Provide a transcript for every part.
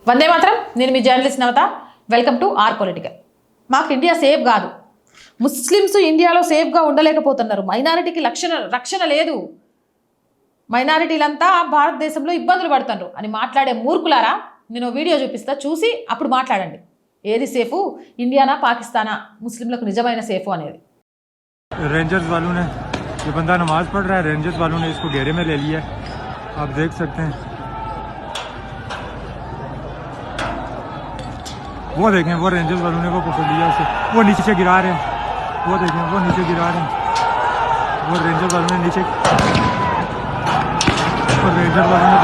వందే మాత్రం. నేను మీ journalist Navata. Welcome to our political. మాకు ఇండియా సేఫ్ కాదు, ముస్లిమ్స్ ఇండియాలో సేఫ్గా ఉండలేకపోతున్నారు, మైనారిటీకి రక్షణ లేదు, మైనారిటీలంతా భారతదేశంలో ఇబ్బందులు పడుతున్నారు అని మాట్లాడే మూర్ఖులారా, నేను వీడియో చూపిస్తా, చూసి అప్పుడు మాట్లాడండి. ఏది సేఫు, ఇండియానా పాకిస్తానా, ముస్లింలకు నిజమైన సేఫు అనేది. रेंजर्स वालों ने ये बंदा नमाज पढ़ रहा है, रेंजर्स वालों ने इसको घेरे में ले लिया है, आप देख सकते हैं। वो देखें, वो रेंजर्स वालों ने वो पकड़ लिया उसे, वो नीचे गिरा रहे हैं, वो देखें, वो नीचे गिरा रहे हैं, वो रेंजर्स वालों ने नीचे, और रेंजर्स वालों ने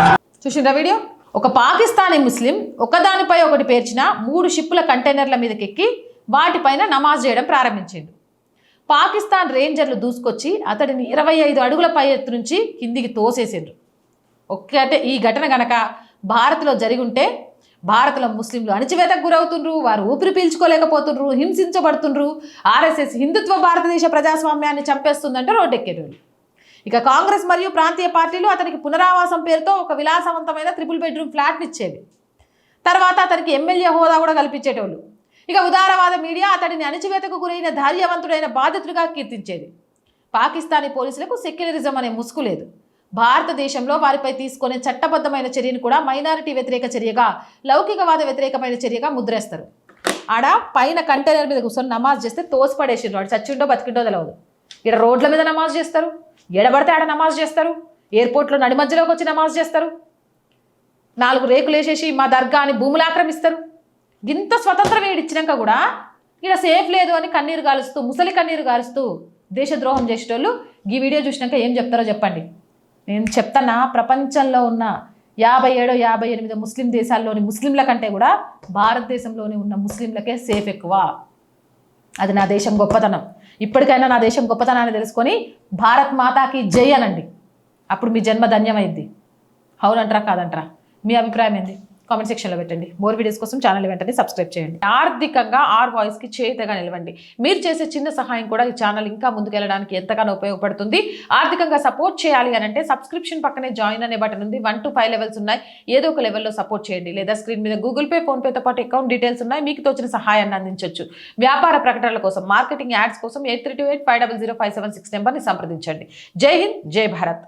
చూసిండ్రా వీడియో. ఒక పాకిస్తానీ ముస్లిం ఒకదానిపై ఒకటి పేర్చిన 3 షిప్పుల కంటైనర్ల మీదకెక్కి వాటిపైన నమాజ్ చేయడం ప్రారంభించిండు. పాకిస్తాన్ రేంజర్లు దూసుకొచ్చి అతడిని 25 అడుగుల పై ఎత్తు నుంచి కిందికి తోసేసిండ్రు. ఒక్కటే ఈ ఘటన గనక భారత్లో జరిగి ఉంటే భారత్లో ముస్లింలు అణచివేతకు గురవుతుండ్రు, వారు ఊపిరి పీల్చుకోలేకపోతుండ్రు, హింసించబడుతుండ్రు, ఆర్ఎస్ఎస్ హిందుత్వ భారతదేశ ప్రజాస్వామ్యాన్ని చంపేస్తుందంటే రోడ్డెక్కేటోళ్ళు. ఇక కాంగ్రెస్ మరియు ప్రాంతీయ పార్టీలు అతనికి పునరావాసం పేరుతో ఒక విలాసవంతమైన 3 బెడ్రూమ్ ఫ్లాట్ని ఇచ్చేవి. తర్వాత అతనికి ఎమ్మెల్యే హోదా కూడా కల్పించేటోళ్ళు. ఇక ఉదారవాద మీడియా అతడిని అణచివేతకు గురైన ధైర్యవంతుడైన బాధితుడిగా కీర్తించేది. పాకిస్తానీ పోలీసులకు సెక్యులరిజం అనే ముసుగు లేదు. భారతదేశంలో వారిపై తీసుకునే చట్టబద్ధమైన చర్యను కూడా మైనారిటీ వ్యతిరేక చర్యగా, లౌకికవాద వ్యతిరేకమైన చర్యగా ముద్రేస్తారు. ఆడ పైన కంటైనర్ మీద కూర్చొని నమాజ్ చేస్తే తోసిపడేసిండ్రు, వాడు చచ్చిండో బతికిండో తెలియదు. ఇక్కడ రోడ్ల మీద నమాజ్ చేస్తారు, ఎడబడితే ఆడ నమాజ్ చేస్తారు, ఎయిర్పోర్ట్లో నడి మధ్యలోకి వచ్చి నమాజ్ చేస్తారు, 4 రేకులు వేసేసి మా దర్గా అని భూములు ఆక్రమిస్తారు. ఇంత స్వతంత్రం ఇచ్చినాక కూడా ఇక్కడ సేఫ్ లేదు అని కన్నీరు గాలుస్తూ, ముసలి కన్నీరు గాలుస్తూ దేశద్రోహం చేసేటోళ్ళు ఈ వీడియో చూసినాక ఏం చెప్తారో చెప్పండి. నేను చెప్తానా, ప్రపంచంలో ఉన్న 57, 58 ముస్లిం దేశాల్లోని ముస్లింల కంటే కూడా భారతదేశంలోని ఉన్న ముస్లింలకే సేఫ్ ఎక్కువ. అది నా దేశం గొప్పతనం. ఇప్పటికైనా నా దేశం గొప్పతనాన్ని తెలుసుకొని భారత్ మాతాకి జై అనండి. అప్పుడు మీ జన్మ ధన్యమైంది. అవునంటారా కాదంటారా? మీ అభిప్రాయం ఏంది? కామెంట్ సెక్షన్లో పెట్టండి. మోర్ వీడియోస్ కోసం ఛానల్ వెంటనే సబ్స్క్రైబ్ చేయండి. ఆర్థికంగా ఆర్ వాయిస్కి చేతగా నిలవండి. మీరు చేసే చిన్న సహాయం కూడా ఈ ఛానల్ ఇంకా ముందుకెళ్ళడానికి ఎంతగానో ఉపయోగపడుతుంది. ఆర్థికంగా సపోర్ట్ చేయాలి అని అంటే సబ్స్క్రిప్షన్ పక్కనే జాయిన్ అనే బటన్ ఉంది. 1 to 5 లెవెల్స్ ఉన్నాయి. ఏదో ఒక లెవెల్లో సపోర్ట్ చేయండి. లేదా స్క్రీన్ మీద గూగుల్ పే, ఫోన్పేతో పాటు అకౌంట్ డీటెయిల్స్ ఉన్నాయి. మీకు తోచిన సహాయాన్ని అందించవచ్చు. వ్యాపార ప్రకటనల కోసం, మార్కెటింగ్ యాడ్స్ కోసం 8328500576 నెంబర్ని సంప్రదించండి. జై హింద్, జై భారత్.